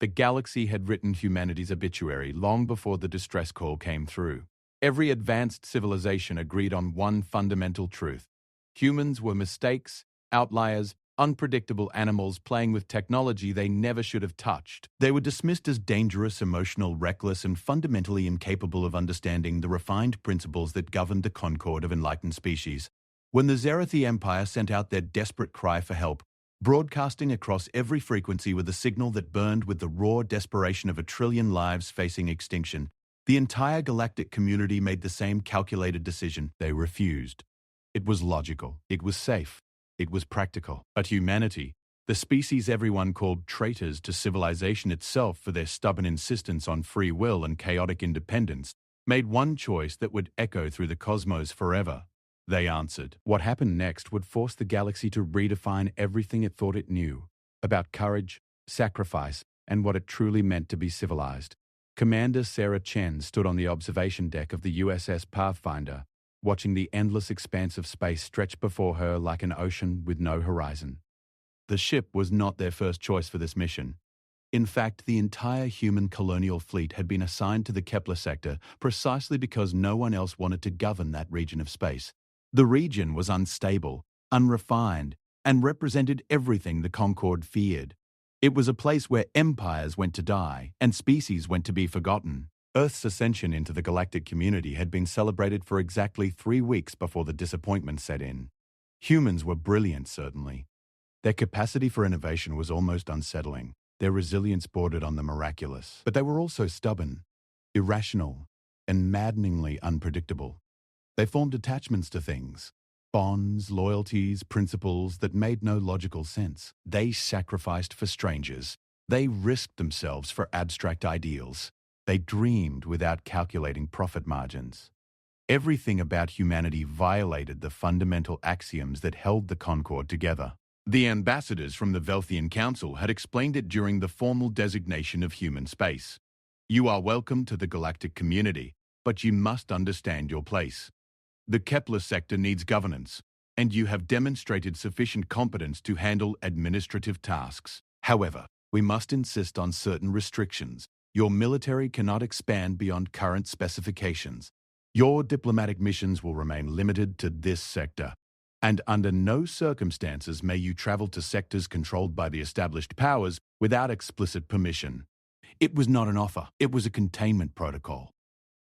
The galaxy had written humanity's obituary long before the distress call came through. Every advanced civilization agreed on one fundamental truth. Humans were mistakes, outliers, unpredictable animals playing with technology they never should have touched. They were dismissed as dangerous, emotional, reckless, and fundamentally incapable of understanding the refined principles that governed the concord of enlightened species. When the Zerathi Empire sent out their desperate cry for help, broadcasting across every frequency with a signal that burned with the raw desperation of 1,000,000,000,000 lives facing extinction, the entire galactic community made the same calculated decision. They refused. It was logical. It was safe. It was practical. But humanity, the species everyone called traitors to civilization itself for their stubborn insistence on free will and chaotic independence, made one choice that would echo through the cosmos forever. They answered. What happened next would force the galaxy to redefine everything it thought it knew about courage, sacrifice, and what it truly meant to be civilized. Commander Sarah Chen stood on the observation deck of the USS Pathfinder, watching the endless expanse of space stretch before her like an ocean with no horizon. The ship was not their first choice for this mission. In fact, the entire human colonial fleet had been assigned to the Kepler sector precisely because no one else wanted to govern that region of space. The region was unstable, unrefined, and represented everything the Concorde feared. It was a place where empires went to die and species went to be forgotten. Earth's ascension into the galactic community had been celebrated for exactly 3 weeks before the disappointment set in. Humans were brilliant, certainly. Their capacity for innovation was almost unsettling. Their resilience bordered on the miraculous. But they were also stubborn, irrational, and maddeningly unpredictable. They formed attachments to things, bonds, loyalties, principles that made no logical sense. They sacrificed for strangers. They risked themselves for abstract ideals. They dreamed without calculating profit margins. Everything about humanity violated the fundamental axioms that held the Concorde together. The ambassadors from the Velthian Council had explained it during the formal designation of human space. You are welcome to the galactic community, but you must understand your place. The Kepler sector needs governance, and you have demonstrated sufficient competence to handle administrative tasks. However, we must insist on certain restrictions. Your military cannot expand beyond current specifications. Your diplomatic missions will remain limited to this sector. And under no circumstances may you travel to sectors controlled by the established powers without explicit permission. It was not an offer. It was a containment protocol.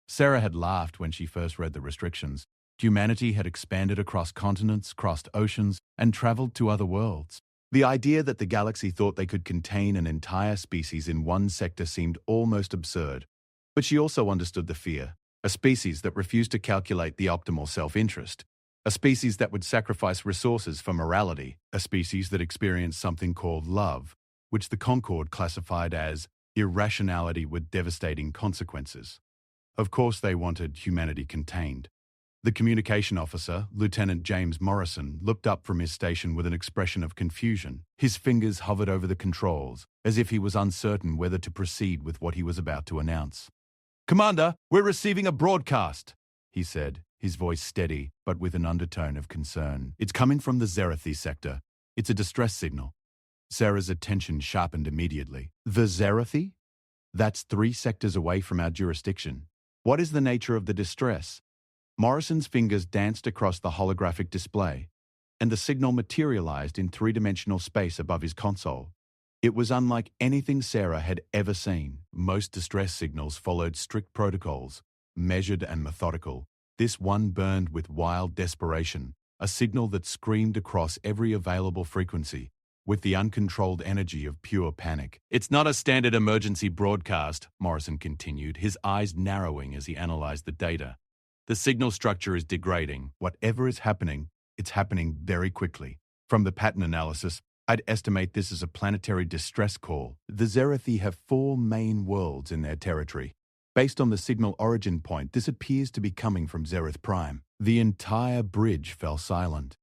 Sarah had laughed when she first read the restrictions. Humanity had expanded across continents, crossed oceans, and traveled to other worlds. The idea that the galaxy thought they could contain an entire species in one sector seemed almost absurd. But she also understood the fear. A species that refused to calculate the optimal self-interest. A species that would sacrifice resources for morality. A species that experienced something called love, which the Concorde classified as irrationality with devastating consequences. Of course, they wanted humanity contained. The communication officer, Lieutenant James Morrison, looked up from his station with an expression of confusion. His fingers hovered over the controls, as if he was uncertain whether to proceed with what he was about to announce. "Commander, we're receiving a broadcast," he said, his voice steady, but with an undertone of concern. "It's coming from the Zerathi sector. It's a distress signal." Sarah's attention sharpened immediately. "The Zerathi? That's 3 sectors away from our jurisdiction. What is the nature of the distress?" Morrison's fingers danced across the holographic display, and the signal materialized in 3-dimensional space above his console. It was unlike anything Sarah had ever seen. Most distress signals followed strict protocols, measured and methodical. This one burned with wild desperation, a signal that screamed across every available frequency, with the uncontrolled energy of pure panic. "It's not a standard emergency broadcast," Morrison continued, his eyes narrowing as he analyzed the data. "The signal structure is degrading. Whatever is happening, it's happening very quickly. From the pattern analysis, I'd estimate this is a planetary distress call. The Zerathi have 4 main worlds in their territory. Based on the signal origin point, this appears to be coming from Zereth Prime." The entire bridge fell silent.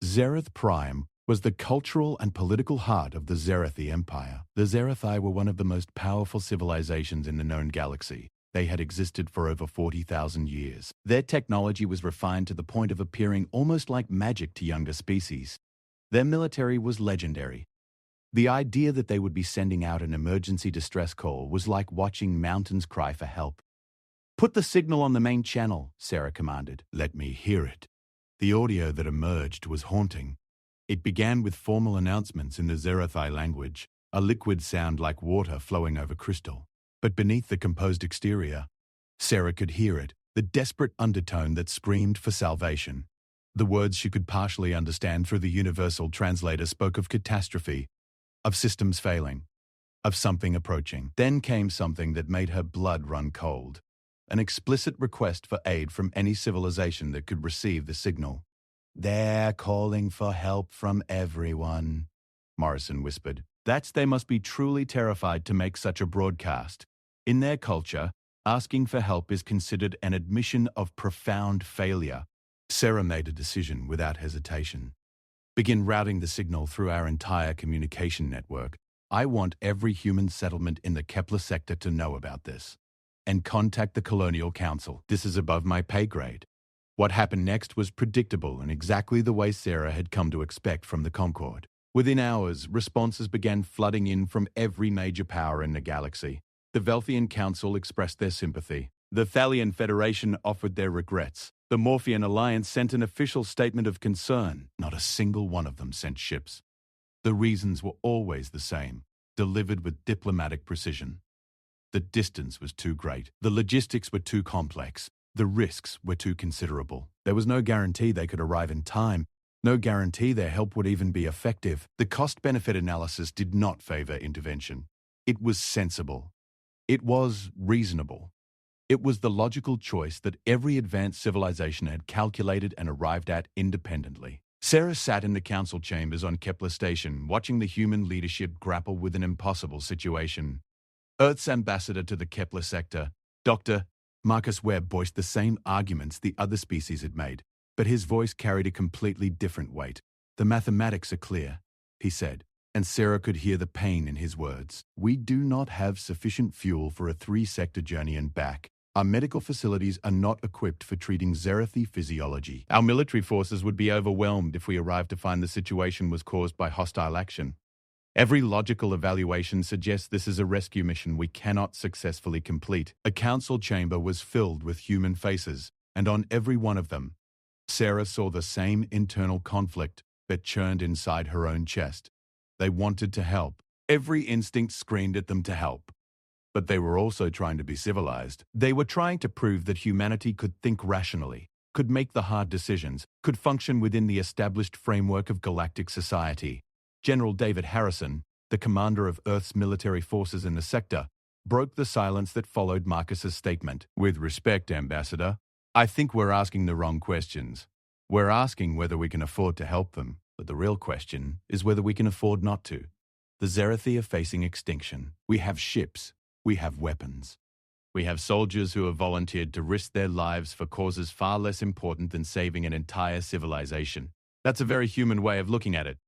Zereth Prime was the cultural and political heart of the Zerathi Empire. The Zerathi were one of the most powerful civilizations in the known galaxy. They had existed for over 40,000 years. Their technology was refined to the point of appearing almost like magic to younger species. Their military was legendary. The idea that they would be sending out an emergency distress call was like watching mountains cry for help. "Put the signal on the main channel," Sarah commanded. "Let me hear it." The audio that emerged was haunting. It began with formal announcements in the HFY language, a liquid sound like water flowing over crystal. But beneath the composed exterior, Sarah could hear it, the desperate undertone that screamed for salvation. The words she could partially understand through the universal translator spoke of catastrophe, of systems failing, of something approaching. Then came something that made her blood run cold. An explicit request for aid from any civilization that could receive the signal. "They're calling for help from everyone," Morrison whispered. They must be truly terrified to make such a broadcast. In their culture, asking for help is considered an admission of profound failure. Sarah made a decision without hesitation. "Begin routing the signal through our entire communication network. I want every human settlement in the Kepler sector to know about this. And contact the Colonial Council. This is above my pay grade." What happened next was predictable and exactly the way Sarah had come to expect from the Concorde. Within hours, responses began flooding in from every major power in the galaxy. The Velthian Council expressed their sympathy. The Thalian Federation offered their regrets. The Morphean Alliance sent an official statement of concern. Not a single one of them sent ships. The reasons were always the same, delivered with diplomatic precision. The distance was too great. The logistics were too complex. The risks were too considerable. There was no guarantee they could arrive in time. No guarantee their help would even be effective. The cost-benefit analysis did not favor intervention. It was sensible. It was reasonable. It was the logical choice that every advanced civilization had calculated and arrived at independently. Sarah sat in the council chambers on Kepler Station, watching the human leadership grapple with an impossible situation. Earth's ambassador to the Kepler sector, Dr. Marcus Webb, voiced the same arguments the other species had made, but his voice carried a completely different weight. "The mathematics are clear," he said, and Sarah could hear the pain in his words. "We do not have sufficient fuel for a 3-sector journey and back. Our medical facilities are not equipped for treating Zerathi physiology. Our military forces would be overwhelmed if we arrived to find the situation was caused by hostile action. Every logical evaluation suggests this is a rescue mission we cannot successfully complete." A council chamber was filled with human faces, and on every one of them, Sarah saw the same internal conflict that churned inside her own chest. They wanted to help. Every instinct screamed at them to help. But they were also trying to be civilized. They were trying to prove that humanity could think rationally, could make the hard decisions, could function within the established framework of galactic society. General David Harrison, the commander of Earth's military forces in the sector, broke the silence that followed Marcus's statement. "With respect, Ambassador, I think we're asking the wrong questions. We're asking whether we can afford to help them, but the real question is whether we can afford not to. The Zerathi are facing extinction. We have ships. We have weapons. We have soldiers who have volunteered to risk their lives for causes far less important than saving an entire civilization." "That's a very human way of looking at it,"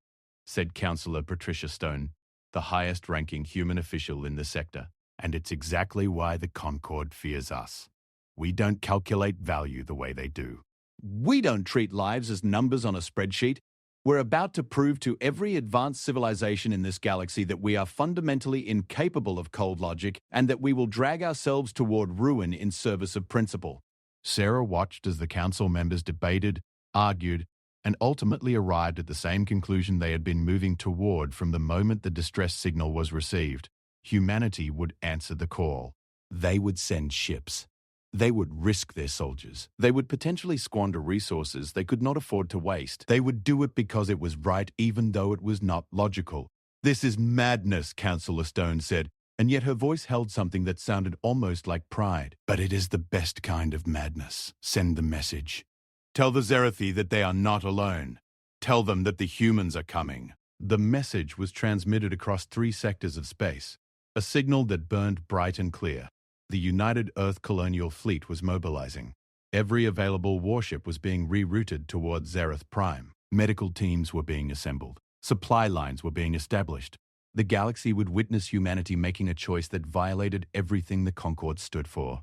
said Councillor Patricia Stone, the highest-ranking human official in the sector. "And it's exactly why the Concorde fears us. We don't calculate value the way they do. We don't treat lives as numbers on a spreadsheet. We're about to prove to every advanced civilization in this galaxy that we are fundamentally incapable of cold logic and that we will drag ourselves toward ruin in service of principle." Sarah watched as the council members debated, argued, and ultimately arrived at the same conclusion they had been moving toward from the moment the distress signal was received. Humanity would answer the call. They would send ships. They would risk their soldiers. They would potentially squander resources they could not afford to waste. They would do it because it was right, even though it was not logical. "This is madness," Councillor Stone said, and yet her voice held something that sounded almost like pride. "But it is the best kind of madness. Send the message. Tell the Zerathi that they are not alone. Tell them that the humans are coming." The message was transmitted across 3 sectors of space, a signal that burned bright and clear. The United Earth Colonial Fleet was mobilizing. Every available warship was being rerouted towards Zerath Prime. Medical teams were being assembled. Supply lines were being established. The galaxy would witness humanity making a choice that violated everything the Concorde stood for.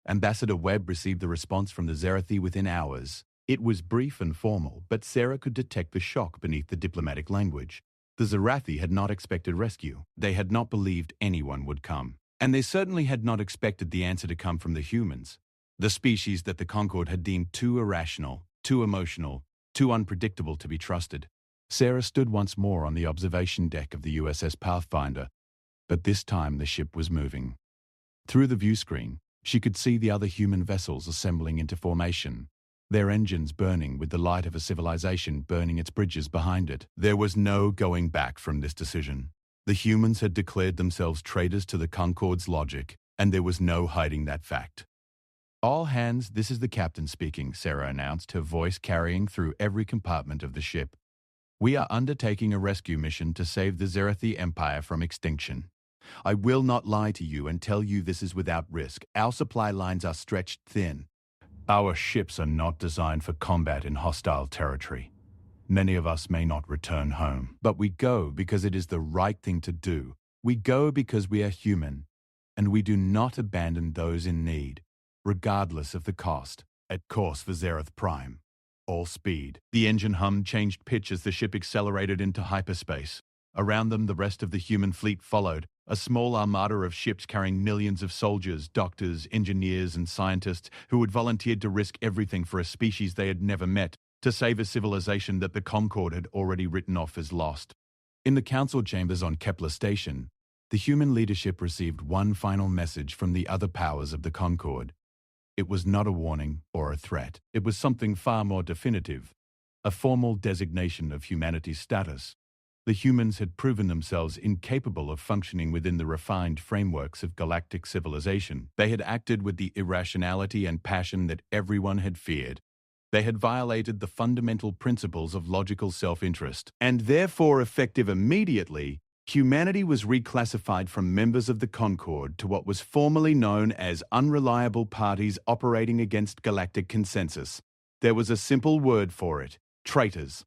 Ambassador Webb received the response from the Zerathi within hours. It was brief and formal, but Sarah could detect the shock beneath the diplomatic language. The Zerathi had not expected rescue. They had not believed anyone would come. And they certainly had not expected the answer to come from the humans, the species that the Concorde had deemed too irrational, too emotional, too unpredictable to be trusted. Sarah stood once more on the observation deck of the USS Pathfinder, but this time the ship was moving. Through the view screen, she could see the other human vessels assembling into formation, their engines burning with the light of a civilization burning its bridges behind it. There was no going back from this decision. The humans had declared themselves traitors to the Concorde's logic, and there was no hiding that fact. "All hands, this is the captain speaking," Sarah announced, her voice carrying through every compartment of the ship. "We are undertaking a rescue mission to save the Zerathi Empire from extinction. I will not lie to you and tell you this is without risk. Our supply lines are stretched thin. Our ships are not designed for combat in hostile territory. Many of us may not return home, but we go because it is the right thing to do. We go because we are human, and we do not abandon those in need, regardless of the cost. At course for Zerath Prime. All speed." The engine hum changed pitch as the ship accelerated into hyperspace. Around them, the rest of the human fleet followed, a small armada of ships carrying millions of soldiers, doctors, engineers, and scientists who had volunteered to risk everything for a species they had never met, to save a civilization that the Concorde had already written off as lost. In the council chambers on Kepler Station, the human leadership received one final message from the other powers of the Concorde. It was not a warning or a threat. It was something far more definitive, a formal designation of humanity's status. The humans had proven themselves incapable of functioning within the refined frameworks of galactic civilization. They had acted with the irrationality and passion that everyone had feared. They had violated the fundamental principles of logical self-interest, and therefore, effective immediately, humanity was reclassified from members of the Concorde to what was formerly known as unreliable parties operating against galactic consensus. There was a simple word for it: traitors.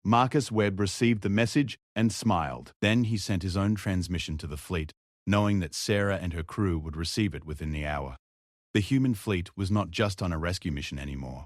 Marcus Webb received the message and smiled. Then he sent his own transmission to the fleet, knowing that Sarah and her crew would receive it within the hour. The human fleet was not just on a rescue mission anymore.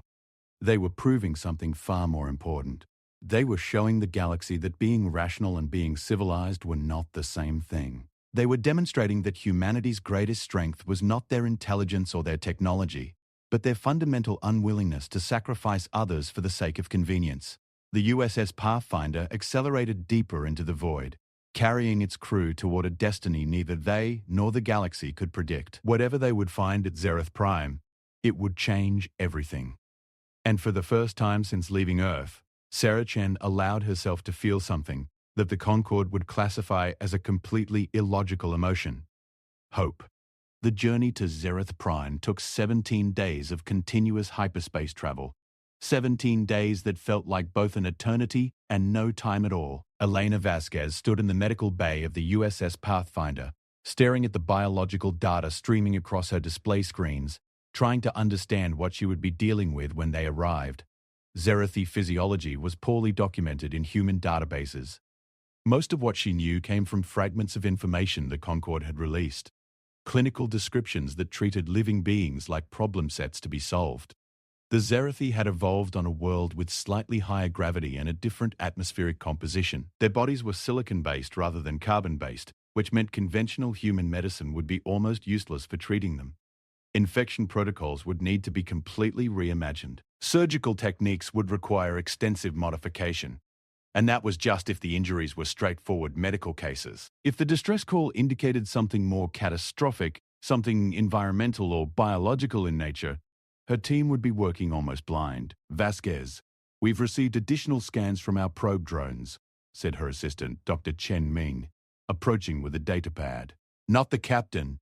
They were proving something far more important. They were showing the galaxy that being rational and being civilized were not the same thing. They were demonstrating that humanity's greatest strength was not their intelligence or their technology, but their fundamental unwillingness to sacrifice others for the sake of convenience. The USS Pathfinder accelerated deeper into the void, carrying its crew toward a destiny neither they nor the galaxy could predict. Whatever they would find at Zerath Prime, it would change everything. And for the first time since leaving Earth, Sarah Chen allowed herself to feel something that the Concorde would classify as a completely illogical emotion: hope. The journey to Zerath Prime took 17 days of continuous hyperspace travel. 17 days that felt like both an eternity and no time at all. Elena Vasquez stood in the medical bay of the USS Pathfinder, staring at the biological data streaming across her display screens, trying to understand what she would be dealing with when they arrived. Zerathi physiology was poorly documented in human databases. Most of what she knew came from fragments of information the Concorde had released. Clinical descriptions that treated living beings like problem sets to be solved. The Zerathi had evolved on a world with slightly higher gravity and a different atmospheric composition. Their bodies were silicon-based rather than carbon-based, which meant conventional human medicine would be almost useless for treating them. Infection protocols would need to be completely reimagined. Surgical techniques would require extensive modification. And that was just if the injuries were straightforward medical cases. If the distress call indicated something more catastrophic, something environmental or biological in nature, her team would be working almost blind. "Vasquez, we've received additional scans from our probe drones," said her assistant, Dr. Chen Ming, approaching with a datapad. "Not the captain,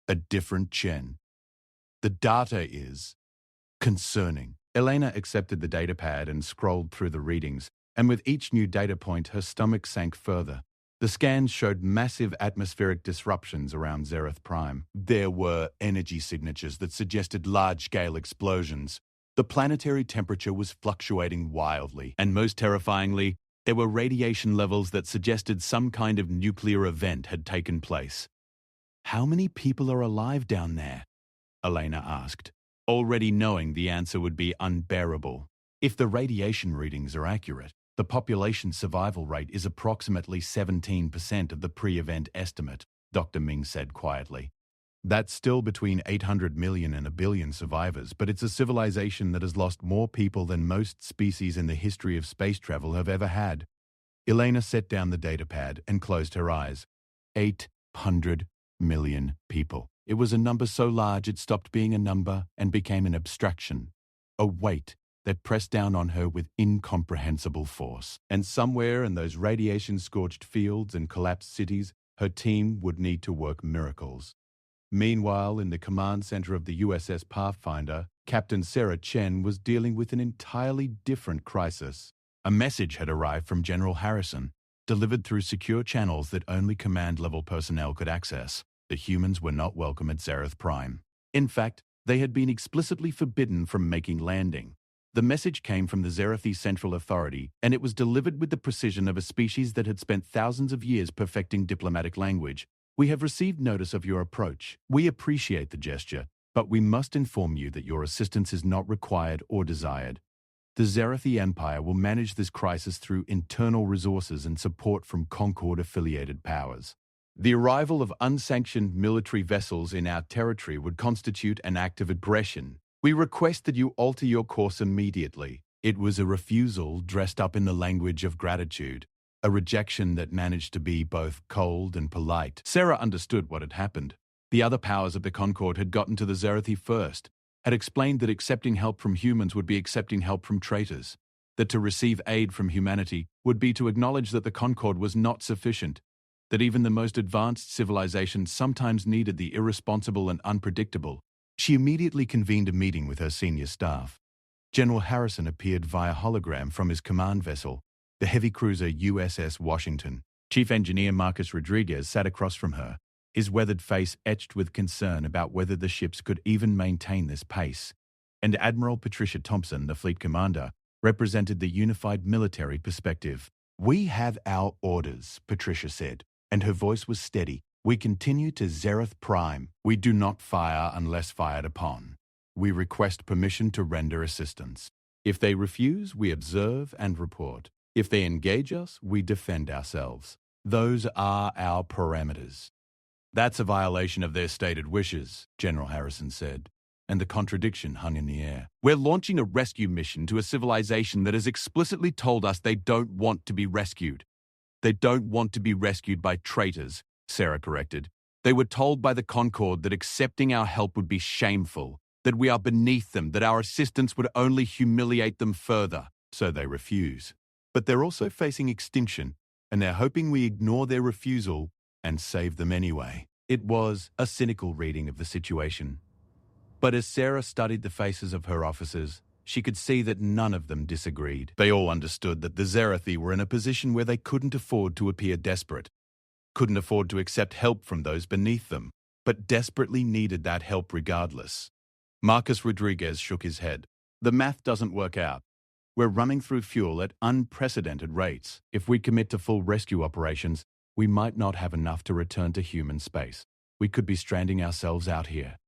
a different Chen. The data is concerning." Elena accepted the datapad and scrolled through the readings, and with each new data point, her stomach sank further. The scans showed massive atmospheric disruptions around Zerath Prime. There were energy signatures that suggested large-scale explosions. The planetary temperature was fluctuating wildly, and most terrifyingly, there were radiation levels that suggested some kind of nuclear event had taken place. "How many people are alive down there?" Elena asked, already knowing the answer would be unbearable. If the radiation readings are accurate, The population survival rate is approximately 17% of the pre-event estimate, Dr. Ming said quietly. That's still between 800 million and a billion survivors, but it's a civilization that has lost more people than most species in the history of space travel have ever had. Elena set down the datapad and closed her eyes. 800 million people. It was a number so large it stopped being a number and became an abstraction, a weight that pressed down on her with incomprehensible force. And somewhere in those radiation-scorched fields and collapsed cities, her team would need to work miracles. Meanwhile, in the command center of the USS Pathfinder, Captain Sarah Chen was dealing with an entirely different crisis. A message had arrived from General Harrison, delivered through secure channels that only command-level personnel could access. The humans were not welcome at Zareth Prime. In fact, they had been explicitly forbidden from making landing. The message came from the Zerathi Central Authority, and it was delivered with the precision of a species that had spent thousands of years perfecting diplomatic language. We have received notice of your approach. We appreciate the gesture, but we must inform you that your assistance is not required or desired. The Zerathi Empire will manage this crisis through internal resources and support from Concord-affiliated powers. The arrival of unsanctioned military vessels in our territory would constitute an act of aggression. We request that you alter your course immediately. It was a refusal dressed up in the language of gratitude, a rejection that managed to be both cold and polite. Sarah understood what had happened. The other powers of the Concord had gotten to the Zerathi first, had explained that accepting help from humans would be accepting help from traitors, that to receive aid from humanity would be to acknowledge that the Concord was not sufficient, that even the most advanced civilizations sometimes needed the irresponsible and unpredictable. She immediately convened a meeting with her senior staff. General Harrison appeared via hologram from his command vessel, the heavy cruiser USS Washington. Chief Engineer Marcus Rodriguez sat across from her, his weathered face etched with concern about whether the ships could even maintain this pace. And Admiral Patricia Thompson, the fleet commander, represented the unified military perspective. "We have our orders," Patricia said, and her voice was steady. "We continue to Zerath Prime. We do not fire unless fired upon. We request permission to render assistance. If they refuse, we observe and report. If they engage us, we defend ourselves. Those are our parameters." "That's a violation of their stated wishes," General Harrison said, and the contradiction hung in the air. "We're launching a rescue mission to a civilization that has explicitly told us they don't want to be rescued." "They don't want to be rescued by traitors," Sarah corrected. "They were told by the Concord that accepting our help would be shameful, that we are beneath them, that our assistance would only humiliate them further. So they refuse. But they're also facing extinction, and they're hoping we ignore their refusal and save them anyway." It was a cynical reading of the situation. But as Sarah studied the faces of her officers, she could see that none of them disagreed. They all understood that the Zerathi were in a position where they couldn't afford to appear desperate, couldn't afford to accept help from those beneath them, but desperately needed that help regardless. Marcus Rodriguez shook his head. "The math doesn't work out. We're running through fuel at unprecedented rates. If we commit to full rescue operations, we might not have enough to return to human space. We could be stranding ourselves out here."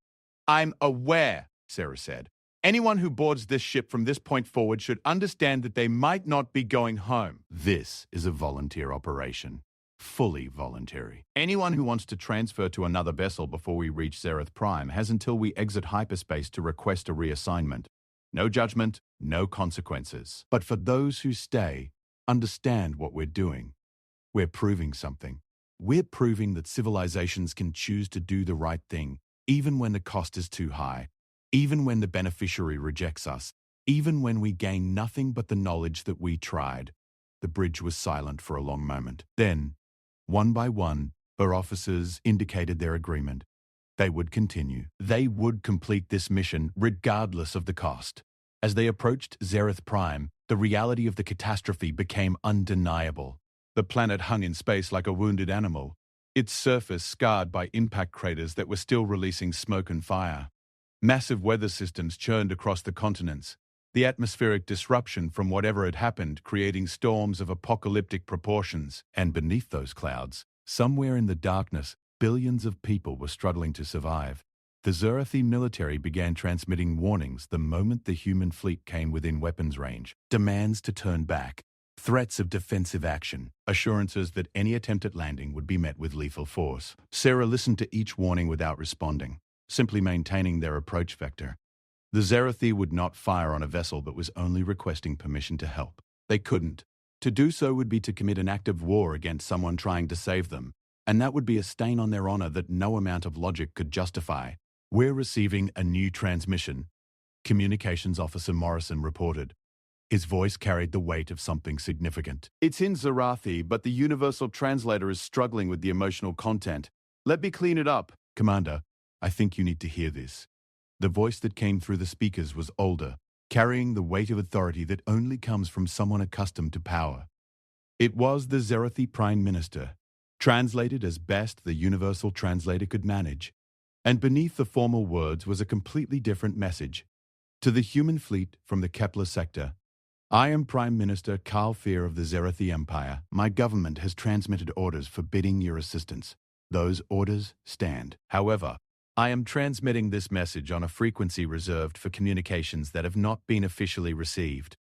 "I'm aware," Sarah said. "Anyone who boards this ship from this point forward should understand that they might not be going home. This is a volunteer operation. Fully voluntary. Anyone who wants to transfer to another vessel before we reach Zerath Prime has until we exit hyperspace to request a reassignment. No judgment, no consequences. But for those who stay, understand what we're doing. We're proving something. We're proving that civilizations can choose to do the right thing, even when the cost is too high, even when the beneficiary rejects us, even when we gain nothing but the knowledge that we tried." The bridge was silent for a long moment. Then, one by one, her officers indicated their agreement. They would continue. They would complete this mission regardless of the cost. As they approached Zerath Prime, the reality of the catastrophe became undeniable. The planet hung in space like a wounded animal, its surface scarred by impact craters that were still releasing smoke and fire. Massive weather systems churned across the continents, the atmospheric disruption from whatever had happened creating storms of apocalyptic proportions. And beneath those clouds, somewhere in the darkness, billions of people were struggling to survive. The Zerathi military began transmitting warnings the moment the human fleet came within weapons range, demands to turn back, Threats of defensive action, assurances that any attempt at landing would be met with lethal force. Sarah listened to each warning without responding, simply maintaining their approach vector. The Zerathi would not fire on a vessel that was only requesting permission to help. They couldn't. To do so would be to commit an act of war against someone trying to save them, and that would be a stain on their honor that no amount of logic could justify. "We're receiving a new transmission," Communications Officer Morrison reported. His voice carried the weight of something significant. "It's in Zerathi, but the universal translator is struggling with the emotional content. Let me clean it up." "Commander, I think you need to hear this." The voice that came through the speakers was older, carrying the weight of authority that only comes from someone accustomed to power. It was the Zerathi Prime Minister, translated as best the universal translator could manage. And beneath the formal words was a completely different message. "To the human fleet from the Kepler sector, I am Prime Minister Karl Fear of the Zerathi Empire. My government has transmitted orders forbidding your assistance. Those orders stand. However, I am transmitting this message on a frequency reserved for communications that have not been officially received.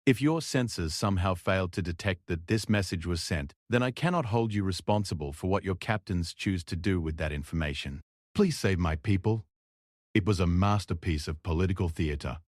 If your sensors somehow failed to detect that this message was sent, then I cannot hold you responsible for what your captains choose to do with that information. Please save my people." It was a masterpiece of political theater,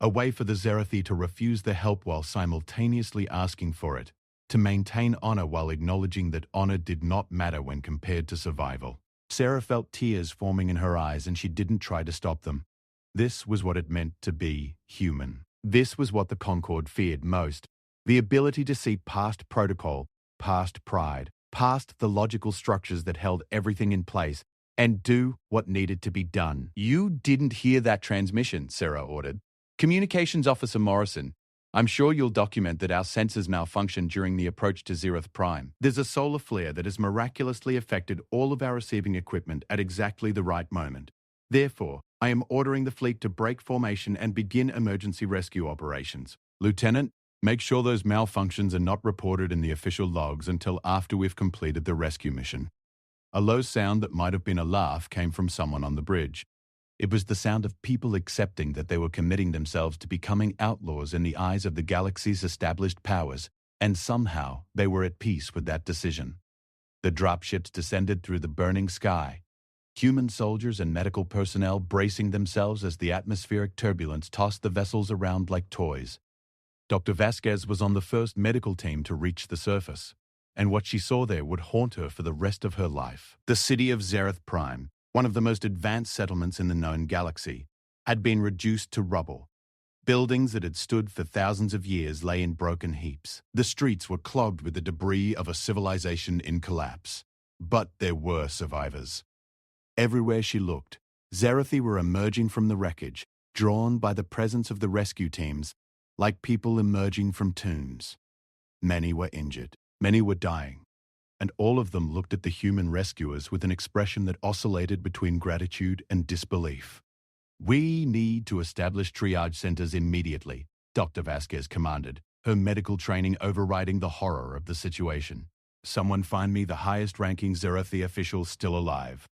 a way for the Zerathi to refuse the help while simultaneously asking for it, to maintain honor while acknowledging that honor did not matter when compared to survival. Sarah felt tears forming in her eyes, and she didn't try to stop them. This was what it meant to be human. This was what the Concorde feared most: the ability to see past protocol, past pride, past the logical structures that held everything in place, and do what needed to be done. "You didn't hear that transmission," Sarah ordered. "Communications Officer Morrison, I'm sure you'll document that our sensors malfunctioned during the approach to Zerath Prime. There's a solar flare that has miraculously affected all of our receiving equipment at exactly the right moment. Therefore, I am ordering the fleet to break formation and begin emergency rescue operations. Lieutenant, make sure those malfunctions are not reported in the official logs until after we've completed the rescue mission." A low sound that might have been a laugh came from someone on the bridge. It was the sound of people accepting that they were committing themselves to becoming outlaws in the eyes of the galaxy's established powers, and somehow they were at peace with that decision. The dropships descended through the burning sky, human soldiers and medical personnel bracing themselves as the atmospheric turbulence tossed the vessels around like toys. Dr. Vasquez was on the first medical team to reach the surface, and what she saw there would haunt her for the rest of her life. The city of Zerath Prime, one of the most advanced settlements in the known galaxy, had been reduced to rubble. Buildings that had stood for thousands of years lay in broken heaps. The streets were clogged with the debris of a civilization in collapse. But there were survivors. Everywhere she looked, Zerathi were emerging from the wreckage, drawn by the presence of the rescue teams, like people emerging from tombs. Many were injured, many were dying, and all of them looked at the human rescuers with an expression that oscillated between gratitude and disbelief. "We need to establish triage centers immediately," Dr. Vasquez commanded, her medical training overriding the horror of the situation. "Someone find me the highest-ranking Zerathi official still alive.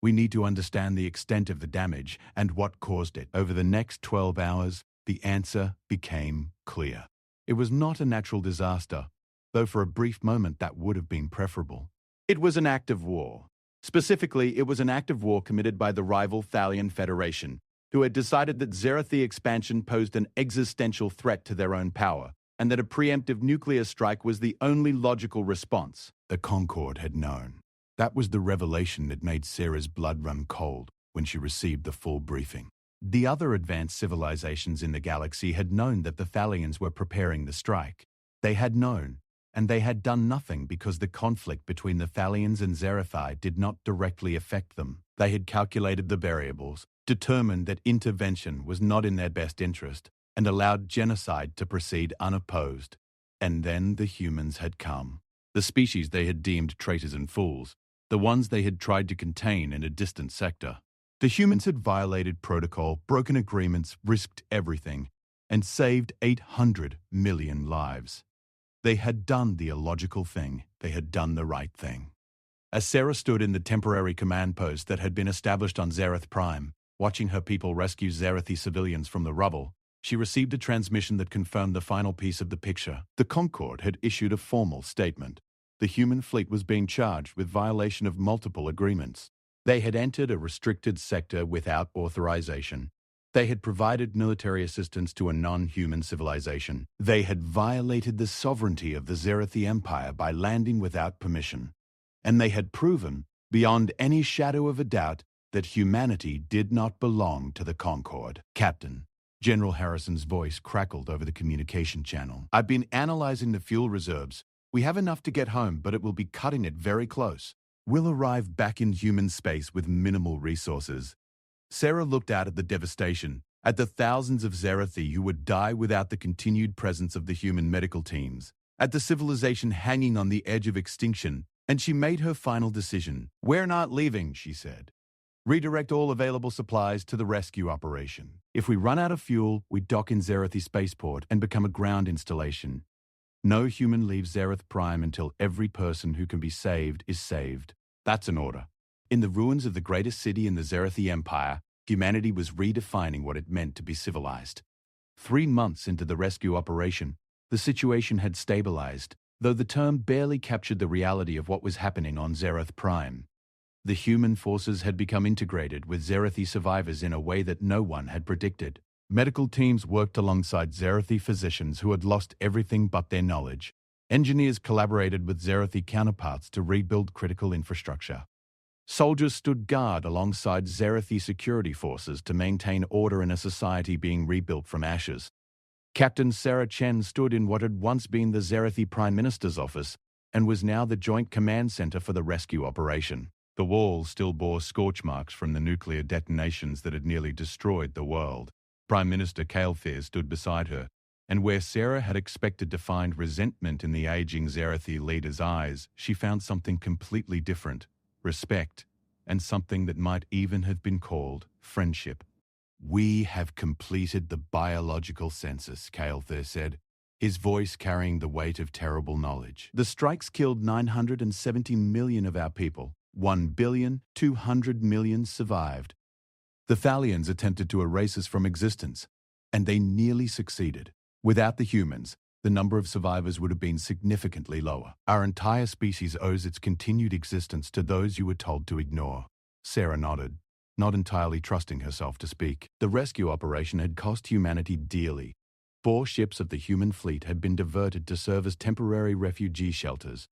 We need to understand the extent of the damage and what caused it." Over the next 12 hours, the answer became clear. It was not a natural disaster, though for a brief moment that would have been preferable. It was an act of war. Specifically, it was an act of war committed by the rival Thalian Federation, who had decided that Zerathi expansion posed an existential threat to their own power, and that a preemptive nuclear strike was the only logical response. The Concorde had known. That was the revelation that made Sarah's blood run cold when she received the full briefing. The other advanced civilizations in the galaxy had known that the Thalians were preparing the strike. They had known, and they had done nothing because the conflict between the Thalians and Zerathi did not directly affect them. They had calculated the variables, determined that intervention was not in their best interest, and allowed genocide to proceed unopposed. And then the humans had come. The species they had deemed traitors and fools, the ones they had tried to contain in a distant sector. The humans had violated protocol, broken agreements, risked everything, and saved 800 million lives. They had done the illogical thing. They had done the right thing. As Sarah stood in the temporary command post that had been established on Zerath Prime, watching her people rescue Zerathi civilians from the rubble, She received a transmission that confirmed the final piece of the picture. The Concorde had issued a formal statement. The human fleet was being charged with violation of multiple agreements. They had entered a restricted sector without authorization. They had provided military assistance to a non-human civilization. They had violated the sovereignty of the Zerathi Empire by landing without permission. And they had proven, beyond any shadow of a doubt, that humanity did not belong to the Concorde. Captain, General Harrison's voice crackled over the communication channel. I've been analyzing the fuel reserves. We have enough to get home, but it will be cutting it very close. We'll arrive back in human space with minimal resources. Sarah looked out at the devastation, at the thousands of Zerathi who would die without the continued presence of the human medical teams, at the civilization hanging on the edge of extinction, and she made her final decision. We're not leaving, she said. Redirect all available supplies to the rescue operation. If we run out of fuel, we dock in Zerathi spaceport and become a ground installation. No human leaves Zerath Prime until every person who can be saved is saved. That's an order. In the ruins of the greatest city in the Zerathi Empire, humanity was redefining what it meant to be civilized. 3 months into the rescue operation, the situation had stabilized, though the term barely captured the reality of what was happening on Zerath Prime. The human forces had become integrated with Zerathi survivors in a way that no one had predicted. Medical teams worked alongside Zerathi physicians who had lost everything but their knowledge. Engineers collaborated with Zerathi counterparts to rebuild critical infrastructure. Soldiers stood guard alongside Zerathi security forces to maintain order in a society being rebuilt from ashes. Captain Sarah Chen stood in what had once been the Zerathi Prime Minister's office and was now the Joint Command Center for the rescue operation. The walls still bore scorch marks from the nuclear detonations that had nearly destroyed the world. Prime Minister Kael'thir stood beside her, and where Sarah had expected to find resentment in the aging Zerathi leader's eyes, she found something completely different: respect, and something that might even have been called friendship. We have completed the biological census, Kael'thir said, his voice carrying the weight of terrible knowledge. The strikes killed 970 million of our people. 1,200,000,000 survived. The Thalians attempted to erase us from existence, and they nearly succeeded. Without the humans, the number of survivors would have been significantly lower. Our entire species owes its continued existence to those you were told to ignore. Sarah nodded, not entirely trusting herself to speak. The rescue operation had cost humanity dearly. 4 ships of the human fleet had been diverted to serve as temporary refugee shelters.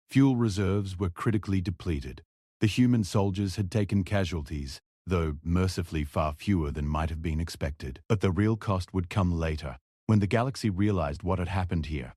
Fuel reserves were critically depleted. The human soldiers had taken casualties, though mercifully far fewer than might have been expected. But the real cost would come later, when the galaxy realized what had happened here.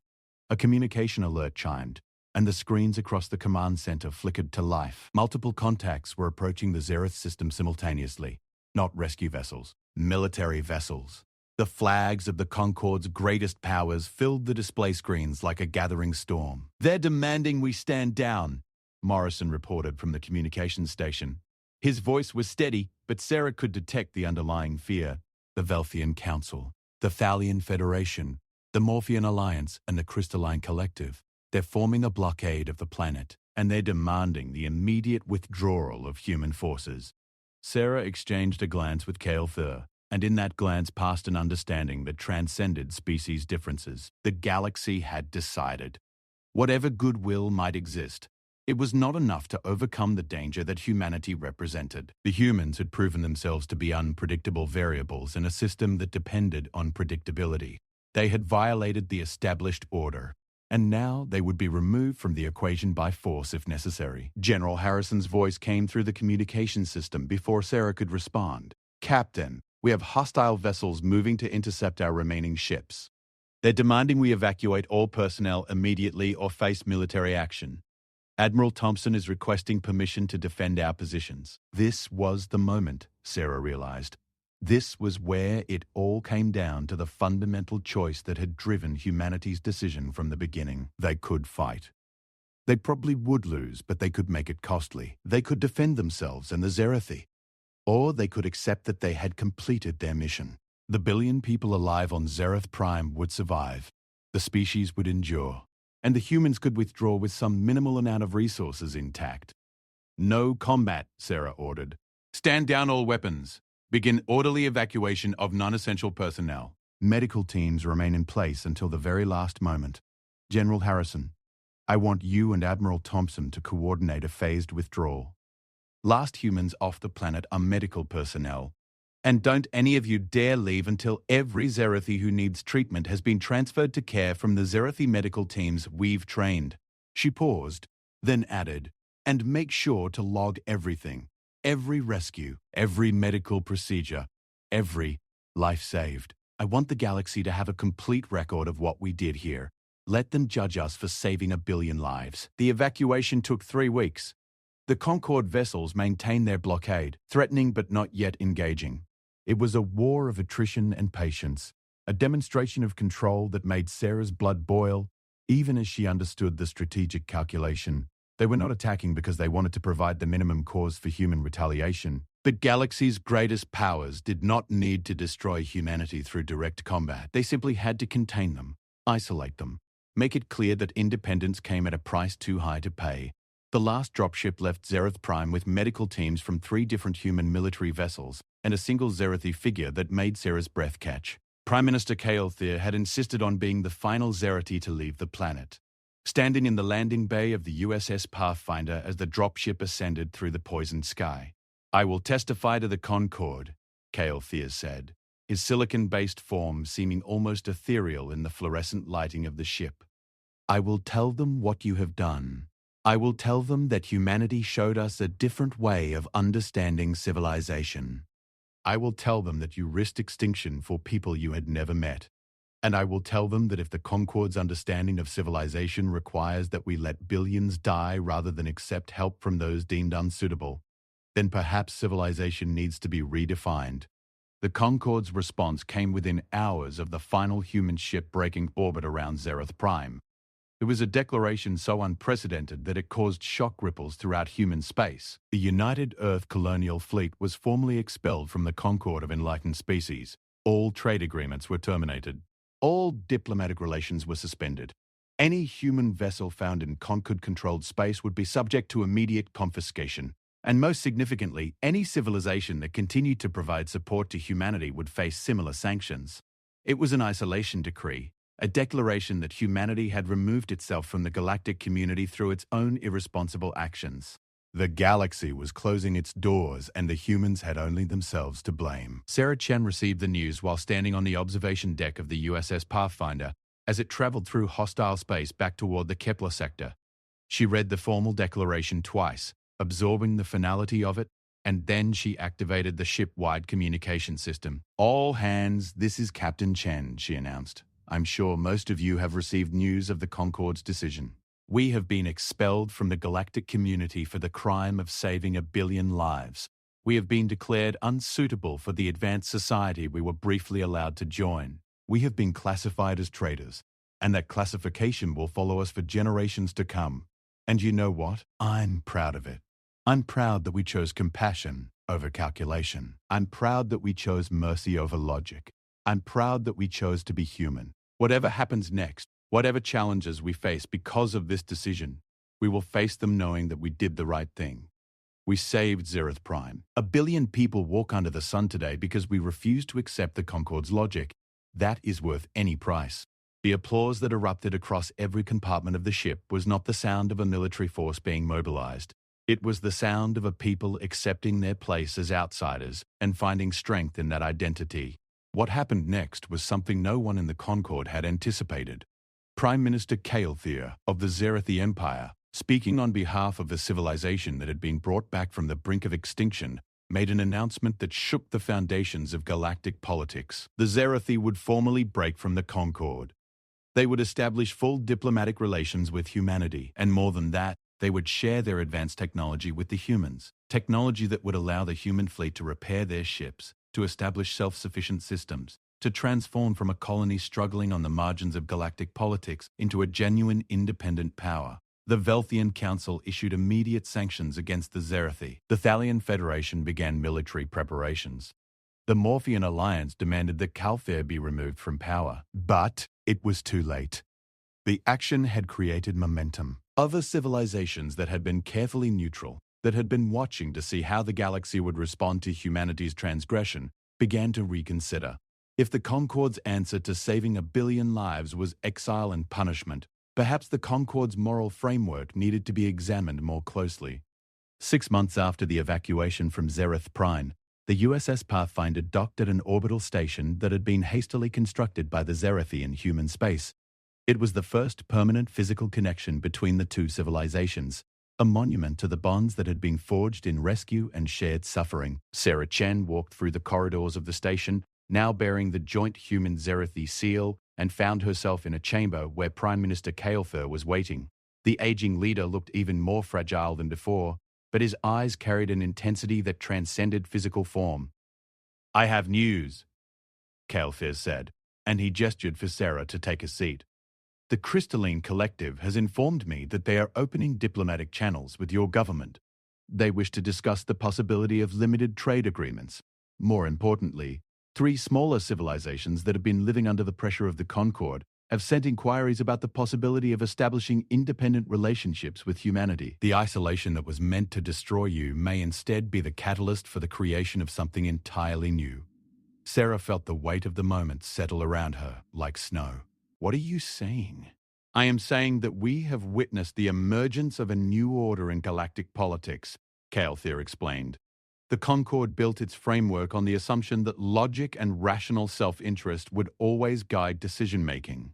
A communication alert chimed, and the screens across the command center flickered to life. Multiple contacts were approaching the Zerath system simultaneously. Not rescue vessels, military vessels. The flags of the Concorde's greatest powers filled the display screens like a gathering storm. They're demanding we stand down, Morrison reported from the communications station. His voice was steady, but Sarah could detect the underlying fear. The Velthian Council, the Thalian Federation, the Morphean Alliance, and the Crystalline Collective. They're forming a blockade of the planet, and they're demanding the immediate withdrawal of human forces. Sarah exchanged a glance with Kael'thir, and in that glance passed an understanding that transcended species differences. The galaxy had decided. Whatever goodwill might exist, it was not enough to overcome the danger that humanity represented. The humans had proven themselves to be unpredictable variables in a system that depended on predictability. They had violated the established order, and now they would be removed from the equation by force if necessary. General Harrison's voice came through the communication system before Sarah could respond. Captain, we have hostile vessels moving to intercept our remaining ships. They're demanding we evacuate all personnel immediately or face military action. Admiral Thompson is requesting permission to defend our positions. This was the moment, Sarah realized. This was where it all came down to the fundamental choice that had driven humanity's decision from the beginning. They could fight. They probably would lose, but they could make it costly. They could defend themselves and the Zerathi. Or they could accept that they had completed their mission. The billion people alive on Zerath Prime would survive. The species would endure. And the humans could withdraw with some minimal amount of resources intact. No combat, Sarah ordered. Stand down all weapons. Begin orderly evacuation of non-essential personnel. Medical teams remain in place until the very last moment. General Harrison, I want you and Admiral Thompson to coordinate a phased withdrawal. Last humans off the planet are medical personnel. And don't any of you dare leave until every Zerathi who needs treatment has been transferred to care from the Zerathi medical teams we've trained. She paused, then added, and make sure to log everything. Every rescue, every medical procedure, every life saved. I want the galaxy to have a complete record of what we did here. Let them judge us for saving 1 billion lives. The evacuation took 3 weeks. The Concorde vessels maintained their blockade, threatening but not yet engaging. It was a war of attrition and patience, a demonstration of control that made Sarah's blood boil, even as she understood the strategic calculation. They were not attacking because they wanted to provide the minimum cause for human retaliation. But Galaxy's greatest powers did not need to destroy humanity through direct combat. They simply had to contain them, isolate them, make it clear that independence came at a price too high to pay. The last dropship left Zerath Prime with medical teams from 3 different human military vessels and a single Zerathi figure that made Sarah's breath catch. Prime Minister Kael'thir had insisted on being the final Zerathi to leave the planet. Standing in the landing bay of the USS Pathfinder as the dropship ascended through the poisoned sky. I will testify to the Concorde, Kael'thir said, his silicon-based form seeming almost ethereal in the fluorescent lighting of the ship. I will tell them what you have done. I will tell them that humanity showed us a different way of understanding civilization. I will tell them that you risked extinction for people you had never met. And I will tell them that if the Concorde's understanding of civilization requires that we let billions die rather than accept help from those deemed unsuitable, then perhaps civilization needs to be redefined. The Concorde's response came within hours of the final human ship breaking orbit around Zerath Prime. It was a declaration so unprecedented that it caused shock ripples throughout human space. The United Earth Colonial Fleet was formally expelled from the Concorde of Enlightened Species. All trade agreements were terminated. All diplomatic relations were suspended. Any human vessel found in Concorde-controlled space would be subject to immediate confiscation. And most significantly, any civilization that continued to provide support to humanity would face similar sanctions. It was an isolation decree, a declaration that humanity had removed itself from the galactic community through its own irresponsible actions. The galaxy was closing its doors and the humans had only themselves to blame. Sarah Chen received the news while standing on the observation deck of the USS Pathfinder as it traveled through hostile space back toward the Kepler sector. She read the formal declaration twice, absorbing the finality of it, and then she activated the ship-wide communication system. All hands, this is Captain Chen, she announced. I'm sure most of you have received news of the Concorde's decision. We have been expelled from the galactic community for the crime of saving 1 billion lives. We have been declared unsuitable for the advanced society we were briefly allowed to join. We have been classified as traitors, and that classification will follow us for generations to come. And you know what? I'm proud of it. I'm proud that we chose compassion over calculation. I'm proud that we chose mercy over logic. I'm proud that we chose to be human. Whatever happens next, whatever challenges we face because of this decision, we will face them knowing that we did the right thing. We saved Zerath Prime. 1 billion people walk under the sun today because we refuse to accept the Concorde's logic. That is worth any price. The applause that erupted across every compartment of the ship was not the sound of a military force being mobilized. It was the sound of a people accepting their place as outsiders and finding strength in that identity. What happened next was something no one in the Concorde had anticipated. Prime Minister Kael'thir of the Zerathi Empire, speaking on behalf of a civilization that had been brought back from the brink of extinction, made an announcement that shook the foundations of galactic politics. The Zerathi would formally break from the Concorde. They would establish full diplomatic relations with humanity, and more than that, they would share their advanced technology with the humans, technology that would allow the human fleet to repair their ships, to establish self-sufficient systems, to transform from a colony struggling on the margins of galactic politics into a genuine independent power. The Velthian Council issued immediate sanctions against the Zerathi. The Thalian Federation began military preparations. The Morphean Alliance demanded that Kael'thir be removed from power. But it was too late. The action had created momentum. Other civilizations that had been carefully neutral, that had been watching to see how the galaxy would respond to humanity's transgression, began to reconsider. If the Concorde's answer to saving 1 billion lives was exile and punishment, perhaps the Concorde's moral framework needed to be examined more closely. 6 months after the evacuation from Zereth Prime, the USS Pathfinder docked at an orbital station that had been hastily constructed by the Zerethi in human space. It was the first permanent physical connection between the two civilizations, a monument to the bonds that had been forged in rescue and shared suffering. Sarah Chen walked through the corridors of the station, now bearing the joint human-Zerethi seal, and found herself in a chamber where Prime Minister Kael'thir was waiting. The aging leader looked even more fragile than before, but his eyes carried an intensity that transcended physical form. "I have news," Kael'thir said, and he gestured for Sarah to take a seat. "The Crystalline Collective has informed me that they are opening diplomatic channels with your government. They wish to discuss the possibility of limited trade agreements. More importantly, 3 smaller civilizations that have been living under the pressure of the Concorde have sent inquiries about the possibility of establishing independent relationships with humanity. The isolation that was meant to destroy you may instead be the catalyst for the creation of something entirely new." Sarah felt the weight of the moment settle around her like snow. "What are you saying?" "I am saying that we have witnessed the emergence of a new order in galactic politics," Kael'thir explained. The Concorde built its framework on the assumption that logic and rational self-interest would always guide decision-making.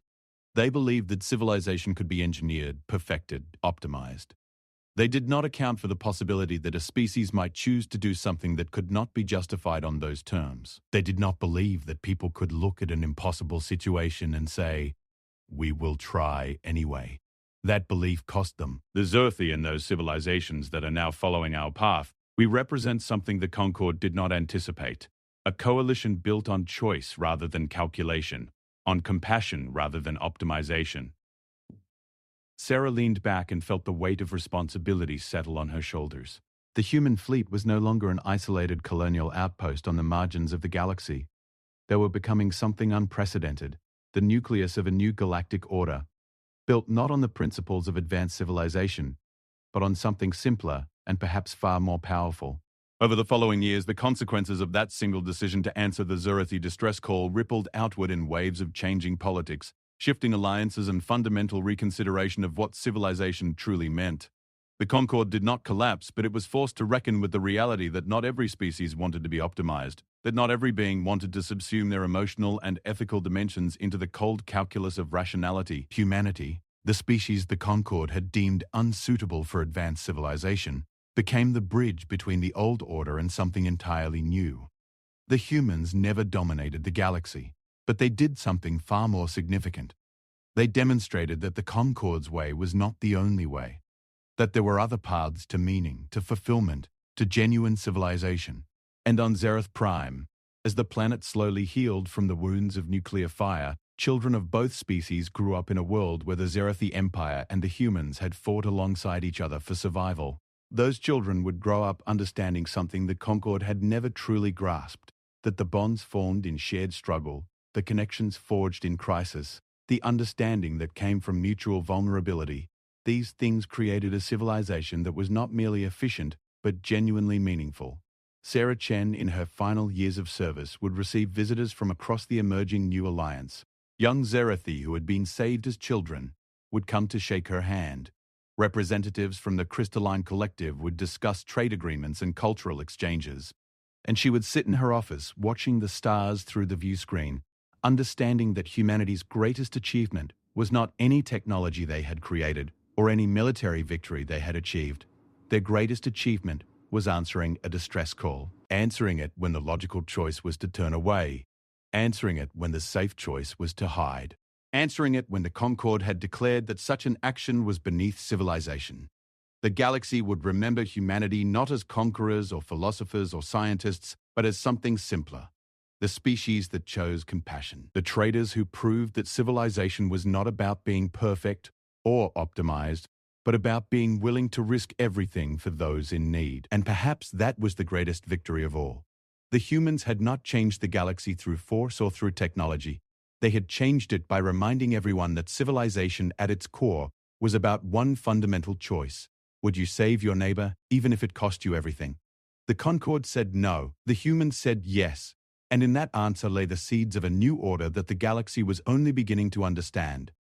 They believed that civilization could be engineered, perfected, optimized. They did not account for the possibility that a species might choose to do something that could not be justified on those terms. They did not believe that people could look at an impossible situation and say, "We will try anyway." That belief cost them. "The Zerethi and those civilizations that are now following our path, we represent something the Concorde did not anticipate. A coalition built on choice rather than calculation, on compassion rather than optimization." Sarah leaned back and felt the weight of responsibility settle on her shoulders. The human fleet was no longer an isolated colonial outpost on the margins of the galaxy. They were becoming something unprecedented, the nucleus of a new galactic order, built not on the principles of advanced civilization, but on something simpler and perhaps far more powerful. Over the following years, the consequences of that single decision to answer the Zerethi distress call rippled outward in waves of changing politics, shifting alliances and fundamental reconsideration of what civilization truly meant. The Concorde did not collapse, but it was forced to reckon with the reality that not every species wanted to be optimized, that not every being wanted to subsume their emotional and ethical dimensions into the cold calculus of rationality. Humanity, the species the Concorde had deemed unsuitable for advanced civilization, became the bridge between the old order and something entirely new. The humans never dominated the galaxy, but they did something far more significant. They demonstrated that the Concorde's way was not the only way, that there were other paths to meaning, to fulfillment, to genuine civilization. And on Zereth Prime, as the planet slowly healed from the wounds of nuclear fire, children of both species grew up in a world where the Zerethi Empire and the humans had fought alongside each other for survival. Those children would grow up understanding something the Concorde had never truly grasped, that the bonds formed in shared struggle, the connections forged in crisis, the understanding that came from mutual vulnerability, these things created a civilization that was not merely efficient, but genuinely meaningful. Sarah Chen, in her final years of service, would receive visitors from across the emerging new alliance. Young Zerethi, who had been saved as children, would come to shake her hand. Representatives from the Crystalline Collective would discuss trade agreements and cultural exchanges. And she would sit in her office, watching the stars through the view screen, understanding that humanity's greatest achievement was not any technology they had created or any military victory they had achieved. Their greatest achievement was answering a distress call, answering it when the logical choice was to turn away, answering it when the safe choice was to hide, answering it when the Concorde had declared that such an action was beneath civilization. The galaxy would remember humanity not as conquerors or philosophers or scientists, but as something simpler. The species that chose compassion. The traders who proved that civilization was not about being perfect or optimized, but about being willing to risk everything for those in need. And perhaps that was the greatest victory of all. The humans had not changed the galaxy through force or through technology. They had changed it by reminding everyone that civilization at its core was about one fundamental choice. Would you save your neighbor, even if it cost you everything? The Concorde said no. The humans said yes. And in that answer lay the seeds of a new order that the galaxy was only beginning to understand.